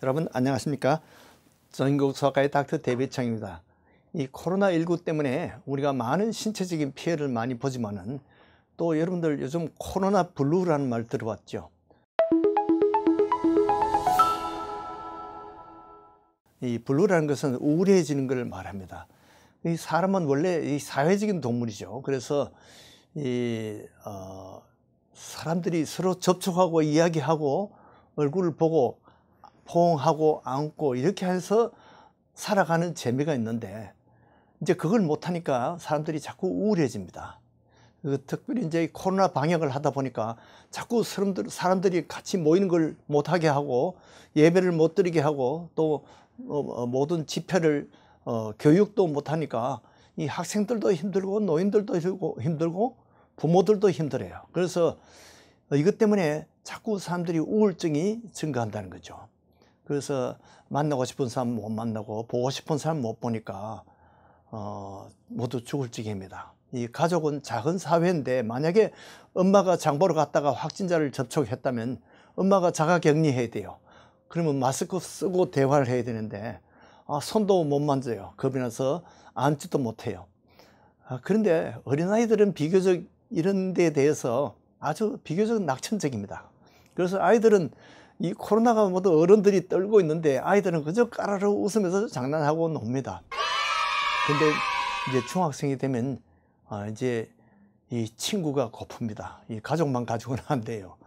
여러분 안녕하십니까? 전국소아과의 닥터 대배창입니다. 이 코로나19 때문에 우리가 많은 신체적인 피해를 많이 보지만은 또 여러분들 요즘 코로나 블루라는 말 들어봤죠? 이 블루라는 것은 우울해지는 걸 말합니다. 이 사람은 원래 이 사회적인 동물이죠. 그래서 사람들이 서로 접촉하고 이야기하고 얼굴을 보고 포옹하고 안고 이렇게 해서 살아가는 재미가 있는데 이제 그걸 못하니까 사람들이 자꾸 우울해집니다. 특별히 이제 코로나 방역을 하다 보니까 자꾸 사람들이 같이 모이는 걸 못하게 하고 예배를 못 드리게 하고 또 모든 집회를 교육도 못하니까 이 학생들도 힘들고 노인들도 힘들고 부모들도 힘들어요. 그래서 이것 때문에 자꾸 사람들이 우울증이 증가한다는 거죠. 그래서 만나고 싶은 사람 못 만나고 보고 싶은 사람 못 보니까 모두 죽을 지경입니다. 이 가족은 작은 사회인데 만약에 엄마가 장 보러 갔다가 확진자를 접촉했다면 엄마가 자가 격리해야 돼요. 그러면 마스크 쓰고 대화를 해야 되는데 손도 못 만져요. 겁이 나서 앉지도 못해요. 그런데 어린아이들은 비교적 이런 데에 대해서 아주 비교적 낙천적입니다. 그래서 아이들은 이 코로나가 모두 어른들이 떨고 있는데 아이들은 그저 까르르 웃으면서 장난하고 놉니다. 근데 이제 중학생이 되면 이제 이 친구가 고픕니다. 이 가족만 가지고는 안 돼요.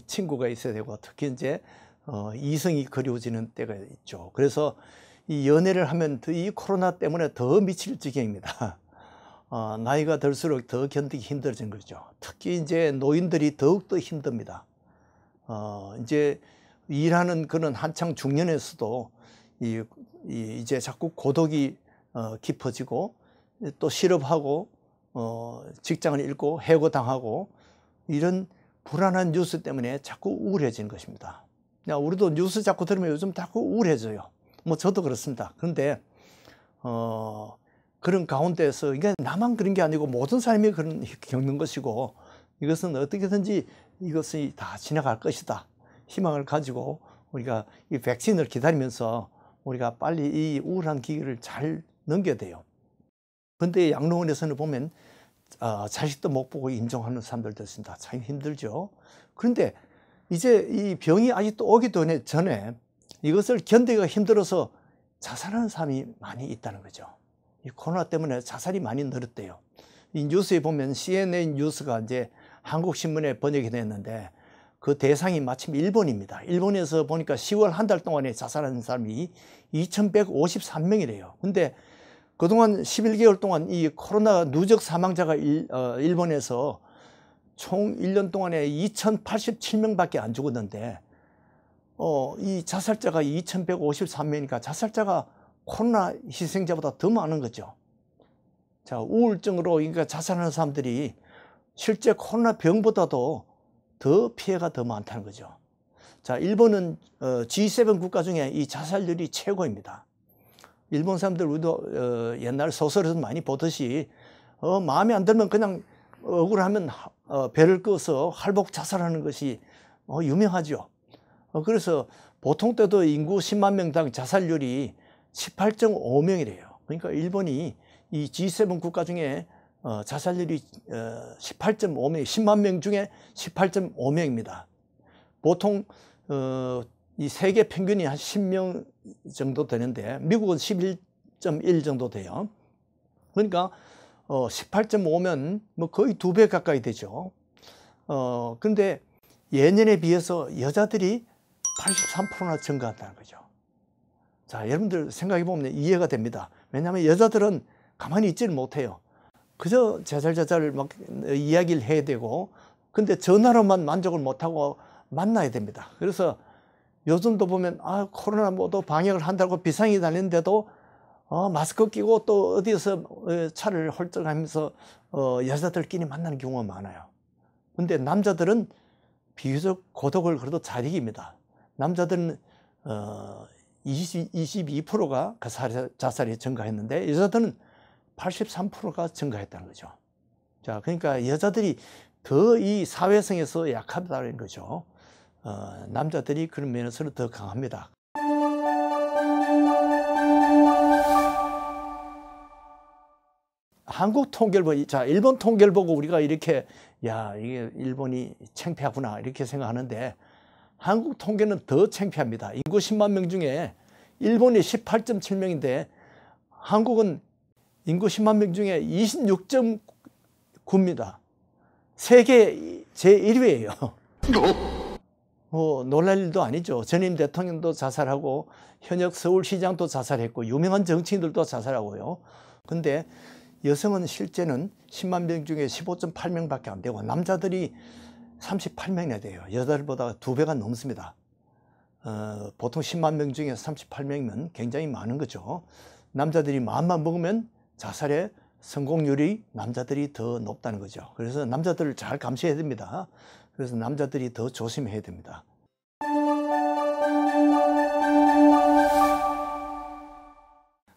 친구가 있어야 되고 특히 이제 이성이 그리워지는 때가 있죠. 그래서 이 연애를 하면 이 코로나 때문에 더 미칠 지경입니다. 나이가 들수록 더 견디기 힘들어진 거죠. 특히 이제 노인들이 더욱더 힘듭니다. 이제 일하는 그런 한창 중년에서도 이제 자꾸 고독이 깊어지고 또 실업하고 직장을 잃고 해고당하고 이런 불안한 뉴스 때문에 자꾸 우울해지는 것입니다. 우리도 뉴스 자꾸 들으면 요즘 자꾸 우울해져요. 뭐 저도 그렇습니다. 그런데 그런 가운데서 이게 나만 그런 게 아니고 모든 사람이 겪는 것이고 이것은 어떻게든지 이것이 다 지나갈 것이다. 희망을 가지고 우리가 이 백신을 기다리면서 우리가 빨리 이 우울한 기기를 잘 넘겨야 돼요. 그런데 양로원에서는 보면 자식도 못 보고 인정하는 사람들도 있습니다. 참 힘들죠. 그런데 이제 이 병이 아직도 오기 전에 이것을 견디기가 힘들어서 자살하는 사람이 많이 있다는 거죠. 이 코로나 때문에 자살이 많이 늘었대요. 이 뉴스에 보면 CNN 뉴스가 이제 한국 신문에 번역이 됐는데 그 대상이 마침 일본입니다. 일본에서 보니까 10월 한 달 동안에 자살한 사람이 2,153명이래요. 근데 그동안 11개월 동안 이 코로나 누적 사망자가 일본에서 총 1년 동안에 2,087명밖에 안 죽었는데 이 자살자가 2,153명이니까 자살자가 코로나 희생자보다 더 많은 거죠. 자, 우울증으로 그러니까 자살하는 사람들이 실제 코로나 병보다도 더 피해가 더 많다는 거죠. 자, 일본은 G7 국가 중에 이 자살률이 최고입니다. 일본 사람들 우리도 옛날 소설에서 많이 보듯이 마음에 안 들면 그냥 억울하면 배를 꺼서 할복 자살하는 것이 유명하죠. 그래서 보통 때도 인구 10만 명당 자살률이 18.5명이래요. 그러니까 일본이 이 G7 국가 중에 자살률이 18.5명, 10만 명 중에 18.5명입니다. 보통 이 세계 평균이 한 10명 정도 되는데 미국은 11.1 정도 돼요. 그러니까 18.5면 뭐 거의 2배 가까이 되죠. 그런데 예년에 비해서 여자들이 83%나 증가한다는 거죠. 자, 여러분들 생각해 보면 이해가 됩니다. 왜냐하면 여자들은 가만히 있지를 못해요. 그저 자잘자잘 막 이야기를 해야 되고 근데 전화로만 만족을 못하고 만나야 됩니다. 그래서 요즘도 보면 코로나 모두 방역을 한다고 비상이 달리는데도 마스크 끼고 또 어디서 차를 홀쭉하면서 여자들끼리 만나는 경우가 많아요. 근데 남자들은 비교적 고독을 그래도 잘 이깁니다. 남자들은 22%가 자살이 증가했는데 여자들은 83%가 증가했다는 거죠. 자, 그러니까 여자들이 더 이 사회성에서 약하다는 거죠. 남자들이 그런 면에서는 더 강합니다. 한국 통계를 보고, 자, 일본 통계를 보고 우리가 이렇게, 야, 이게 일본이 창피하구나, 이렇게 생각하는데, 한국 통계는 더 창피합니다. 인구 10만 명 중에 일본이 18.7명인데, 한국은 인구 10만 명 중에 26.9입니다. 세계 제1위예요. 놀랄 일도 아니죠. 전임 대통령도 자살하고 현역 서울시장도 자살했고 유명한 정치인들도 자살하고요. 근데 여성은 실제는 10만 명 중에 15.8명밖에 안 되고 남자들이 38명이나 돼요. 여자들보다 2배가 넘습니다. 보통 10만 명 중에 38명이면 굉장히 많은 거죠. 남자들이 마음만 먹으면 자살의 성공률이 남자들이 더 높다는 거죠. 그래서 남자들을 잘 감시해야 됩니다. 그래서 남자들이 더 조심해야 됩니다.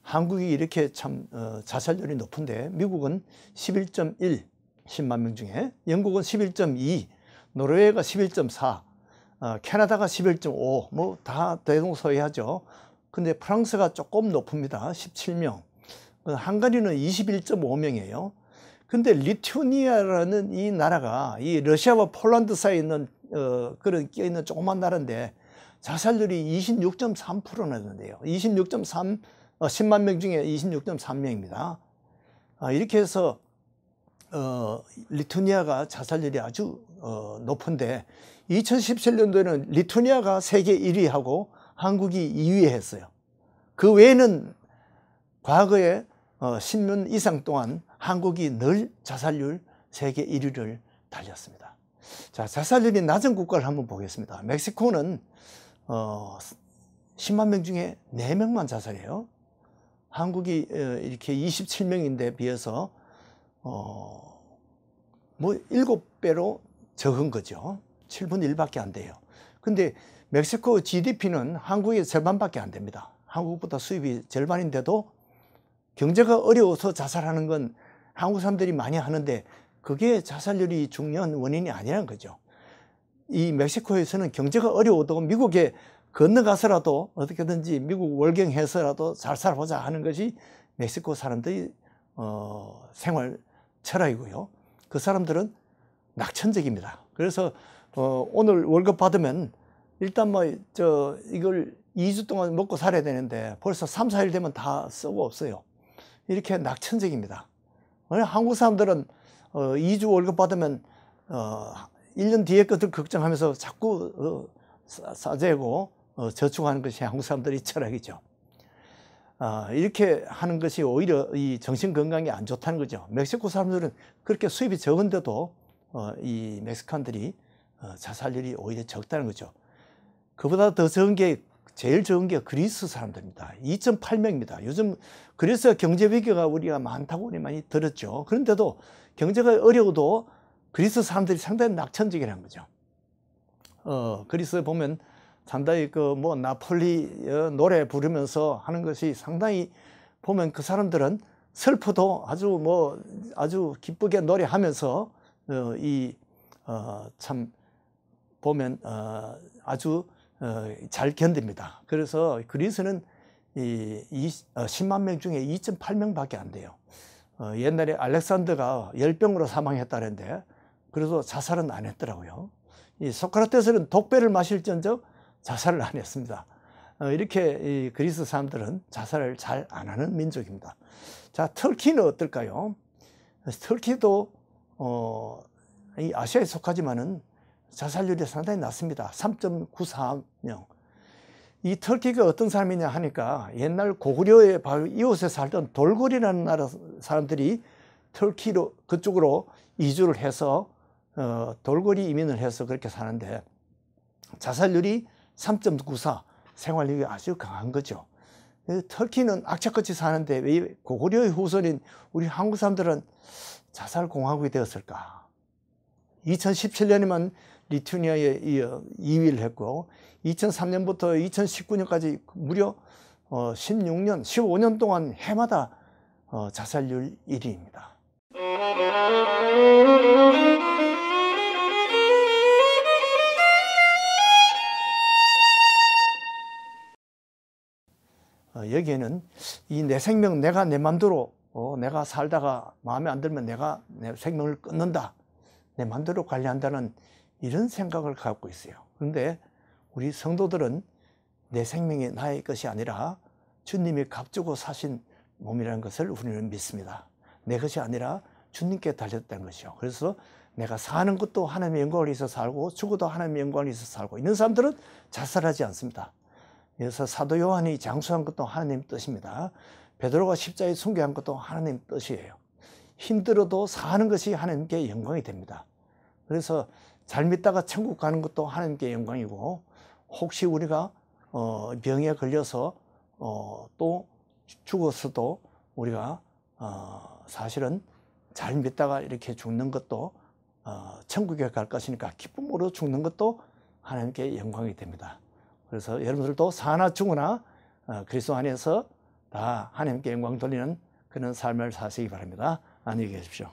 한국이 이렇게 참 자살률이 높은데 미국은 11.1, 10만 명 중에, 영국은 11.2, 노르웨이가 11.4, 캐나다가 11.5, 뭐 다 대동소이하죠. 근데 프랑스가 조금 높습니다. 17명. 헝가리는 21.5명이에요. 근데 리투아니아라는 이 나라가 이 러시아와 폴란드 사이에 있는 그런 끼어있는 조그만 나라인데 자살률이 26.3%나 되는데요. 26.3, 10만 명 중에 26.3명입니다. 이렇게 해서 리투아니아가 자살률이 아주 높은데 2017년도에는 리투아니아가 세계 1위하고 한국이 2위 했어요. 그 외에는 과거에 10년 이상 동안 한국이 늘 자살률 세계 1위를 달렸습니다. 자, 자살률이 낮은 국가를 한번 보겠습니다. 멕시코는 10만 명 중에 4명만 자살해요. 한국이 이렇게 27명인데 비해서 뭐 7배로 적은 거죠. 7분의 1밖에 안 돼요. 근데 멕시코 GDP는 한국의 절반밖에 안 됩니다. 한국보다 수입이 절반인데도 경제가 어려워서 자살하는 건 한국 사람들이 많이 하는데 그게 자살률이 중요한 원인이 아니라는 거죠. 이 멕시코에서는 경제가 어려워도 미국에 건너가서라도 어떻게든지 미국 월경해서라도 잘 살아보자 하는 것이 멕시코 사람들이 생활 철학이고요. 그 사람들은 낙천적입니다. 그래서 오늘 월급 받으면 일단 이걸 2주 동안 먹고 살아야 되는데 벌써 3, 4일 되면 다 쓰고 없어요. 이렇게 낙천적입니다. 한국 사람들은 2주 월급 받으면 1년 뒤에 것들 걱정하면서 자꾸 싸재고 저축하는 것이 한국 사람들의 철학이죠. 이렇게 하는 것이 오히려 이 정신 건강에 안 좋다는 거죠. 멕시코 사람들은 그렇게 수입이 적은데도 이 멕시칸들이 자살률이 오히려 적다는 거죠. 그보다 더 적은 게 제일 적은 게 그리스 사람들입니다. 2.8명입니다. 요즘 그래서 경제 위기가 우리가 많다고 우리 많이 들었죠. 그런데도 경제가 어려워도 그리스 사람들이 상당히 낙천적이라는 거죠. 그리스에 보면 상당히 나폴리 노래 부르면서 하는 것이 상당히 보면 그 사람들은 슬퍼도 아주 기쁘게 노래하면서 참 보면 아주 잘 견딥니다. 그래서 그리스는 10만 명 중에 2.8명밖에 안 돼요. 옛날에 알렉산더가 열병으로 사망했다는데 그래서 자살은 안 했더라고요. 이 소크라테스는 독배를 마실지언정 자살을 안 했습니다. 이렇게 이 그리스 사람들은 자살을 잘 안 하는 민족입니다. 자, 터키는 어떨까요? 터키도 이 아시아에 속하지만은 자살률이 상당히 낮습니다. 3.94명. 이 터키가 어떤 사람이냐 하니까 옛날 고구려의 바로 이웃에 살던 돌고리라는 나라 사람들이 터키로 그쪽으로 이주를 해서 돌고리 이민을 해서 그렇게 사는데 자살률이 3.94, 생활력이 아주 강한 거죠. 터키는 악착같이 사는데 왜 고구려의 후손인 우리 한국 사람들은 자살공화국이 되었을까? 2017년에만 리투아니아에 2위를 했고 2003년부터 2019년까지 무려 16년, 15년 동안 해마다 자살률 1위입니다. 여기에는 이 내 생명 내가 내 맘대로 내가 살다가 마음에 안 들면 내가 내 생명을 끊는다, 내 마음대로 관리한다는 이런 생각을 갖고 있어요. 그런데 우리 성도들은 내 생명이 나의 것이 아니라 주님이 값주고 사신 몸이라는 것을 우리는 믿습니다. 내 것이 아니라 주님께 달렸다는 것이요. 그래서 내가 사는 것도 하나님의 영광을 위해서 살고 죽어도 하나님의 영광을 위해서 살고 있는 사람들은 자살하지 않습니다. 그래서 사도 요한이 장수한 것도 하나님 뜻입니다. 베드로가 십자가에 순교한 것도 하나님 뜻이에요. 힘들어도 사는 것이 하나님께 영광이 됩니다. 그래서 잘 믿다가 천국 가는 것도 하나님께 영광이고, 혹시 우리가 병에 걸려서 또 죽었어도 우리가 사실은 잘 믿다가 이렇게 죽는 것도 천국에 갈 것이니까 기쁨으로 죽는 것도 하나님께 영광이 됩니다. 그래서 여러분들도 사나 죽으나 그리스도 안에서 다 하나님께 영광 돌리는 그런 삶을 사시기 바랍니다. 안녕히 계십시오.